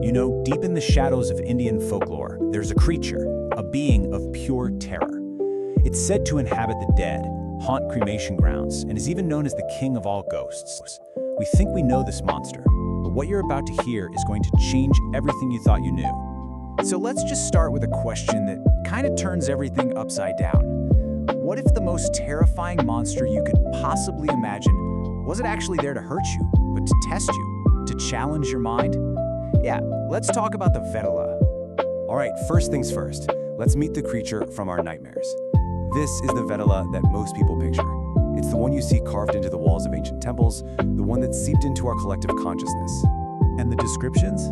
You know, deep in the shadows of Indian folklore, there's a creature, a being of pure terror. It's said to inhabit the dead, haunt cremation grounds, and is even known as the king of all ghosts. We think we know this monster, but what you're about to hear is going to change everything you thought you knew. So let's just start with a question that kind of turns everything upside down. What if the most terrifying monster you could possibly imagine wasn't actually there to hurt you, but to test you, to challenge your mind? Yeah, let's talk about the Vetala. All right, first things first, let's meet the creature from our nightmares. This is the Vetala that most people picture. It's the one you see carved into the walls of ancient temples, the one that seeped into our collective consciousness. And the descriptions?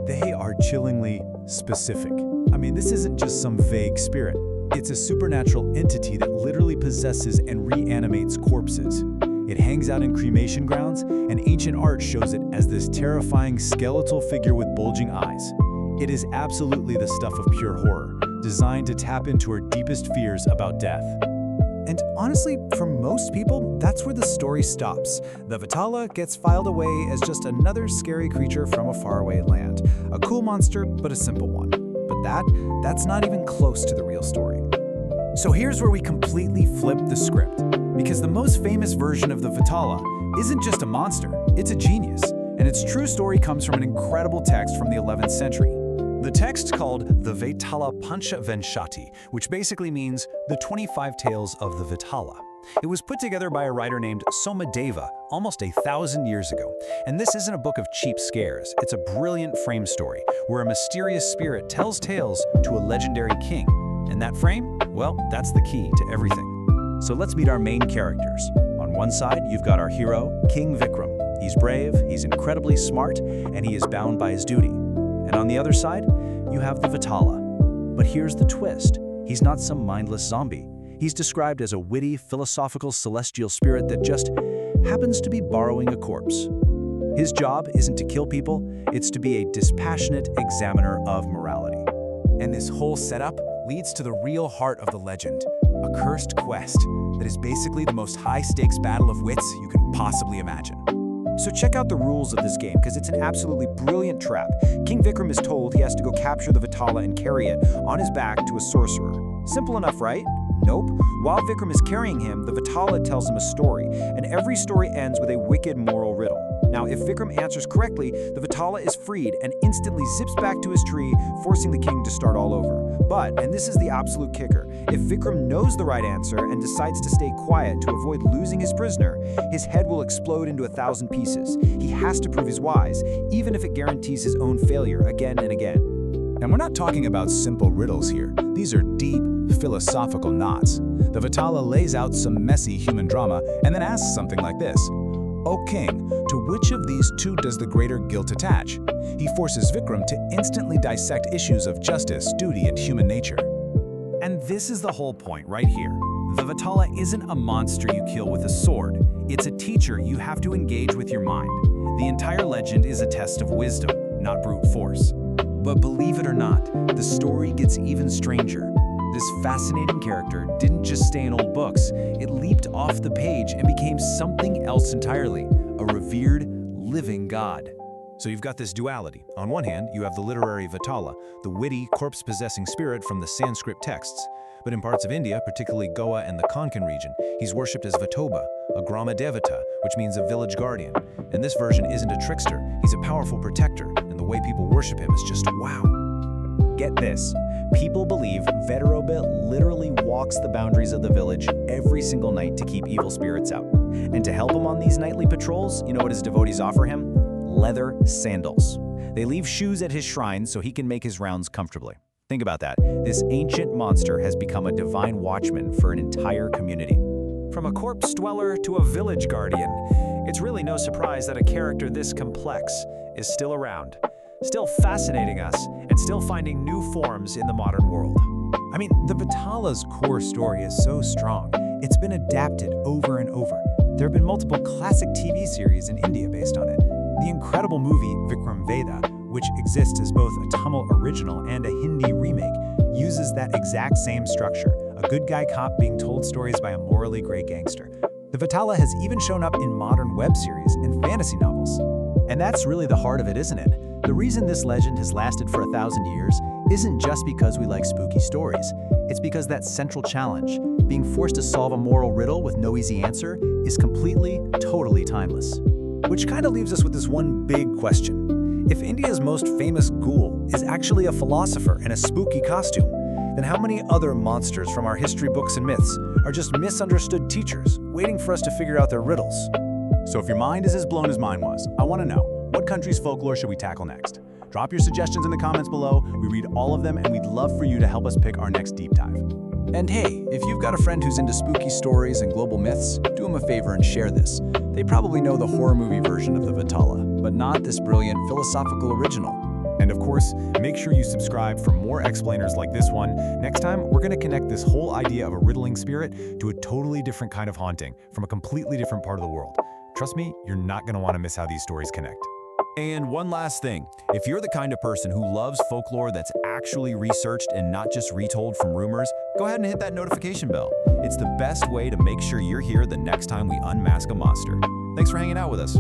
They are chillingly specific. I mean, this isn't just some vague spirit. It's a supernatural entity that literally possesses and reanimates corpses. It hangs out in cremation grounds, and ancient art shows it as this terrifying skeletal figure with bulging eyes. It is absolutely the stuff of pure horror, designed to tap into our deepest fears about death. And honestly, for most people, that's where the story stops. The Vetala gets filed away as just another scary creature from a faraway land. A cool monster, but a simple one. But that's not even close to the real story. So here's where we completely flip the script. Because the most famous version of the Vetala isn't just a monster, it's a genius. And its true story comes from an incredible text from the 11th century. The text's called the Vetala Panchavenshati, which basically means the 25 tales of the Vetala. It was put together by a writer named Somadeva almost 1,000 years ago. And this isn't a book of cheap scares, it's a brilliant frame story where a mysterious spirit tells tales to a legendary king. And that frame? Well, that's the key to everything. So let's meet our main characters. On one side, you've got our hero, King Vikram. He's brave, he's incredibly smart, and he is bound by his duty. And on the other side, you have the Vetala. But here's the twist. He's not some mindless zombie. He's described as a witty, philosophical, celestial spirit that just happens to be borrowing a corpse. His job isn't to kill people, it's to be a dispassionate examiner of morality. And this whole setup leads to the real heart of the legend, a cursed quest that is basically the most high-stakes battle of wits you can possibly imagine. So check out the rules of this game, because it's an absolutely brilliant trap. King Vikram is told he has to go capture the Vetala and carry it on his back to a sorcerer. Simple enough, right? Nope. While Vikram is carrying him, the Vetala tells him a story, and every story ends with a wicked moral riddle. Now, if Vikram answers correctly, the Vetala is freed and instantly zips back to his tree, forcing the king to start all over. But, and this is the absolute kicker, if Vikram knows the right answer and decides to stay quiet to avoid losing his prisoner, his head will explode into 1,000 pieces. He has to prove he's wise, even if it guarantees his own failure again and again. And we're not talking about simple riddles here. These are deep, philosophical knots. The Vetala lays out some messy human drama and then asks something like this. O king, to which of these two does the greater guilt attach? He forces Vikram to instantly dissect issues of justice, duty, and human nature. And this is the whole point right here. The Vetala isn't a monster you kill with a sword. It's a teacher you have to engage with your mind. The entire legend is a test of wisdom, not brute force. But believe it or not, the story gets even stranger. This fascinating character didn't just stay in old books, it leaped off the page and became something else entirely, a revered, living god. So you've got this duality. On one hand, you have the literary Vetala, the witty, corpse-possessing spirit from the Sanskrit texts. But in parts of India, particularly Goa and the Konkan region, he's worshipped as Vitoba, a Grama Devata, which means a village guardian. And this version isn't a trickster, he's a powerful protector, and the way people worship him is just wow. Get this. People believe Vetoba literally walks the boundaries of the village every single night to keep evil spirits out. And to help him on these nightly patrols, you know what his devotees offer him? Leather sandals. They leave shoes at his shrine so he can make his rounds comfortably. Think about that. This ancient monster has become a divine watchman for an entire community. From a corpse dweller to a village guardian, it's really no surprise that a character this complex is still around, still fascinating us, and still finding new forms in the modern world. I mean, the Vetala's core story is so strong. It's been adapted over and over. There have been multiple classic TV series in India based on it. The incredible movie Vikram Vedha, which exists as both a Tamil original and a Hindi remake, uses that exact same structure, a good guy cop being told stories by a morally gray gangster. The Vetala has even shown up in modern web series and fantasy novels. And that's really the heart of it, isn't it? The reason this legend has lasted for 1,000 years isn't just because we like spooky stories. It's because that central challenge, being forced to solve a moral riddle with no easy answer, is completely, totally timeless. Which kind of leaves us with this one big question. If India's most famous ghoul is actually a philosopher in a spooky costume, then how many other monsters from our history books and myths are just misunderstood teachers waiting for us to figure out their riddles? So if your mind is as blown as mine was, I want to know, what country's folklore should we tackle next? Drop your suggestions in the comments below. We read all of them, and we'd love for you to help us pick our next deep dive. And hey, if you've got a friend who's into spooky stories and global myths, do them a favor and share this. They probably know the horror movie version of the Vetala, but not this brilliant philosophical original. And of course, make sure you subscribe for more explainers like this one. Next time, we're going to connect this whole idea of a riddling spirit to a totally different kind of haunting from a completely different part of the world. Trust me, you're not going to want to miss how these stories connect. And one last thing, if you're the kind of person who loves folklore that's actually researched and not just retold from rumors, go ahead and hit that notification bell. It's the best way to make sure you're here the next time we unmask a monster. Thanks for hanging out with us.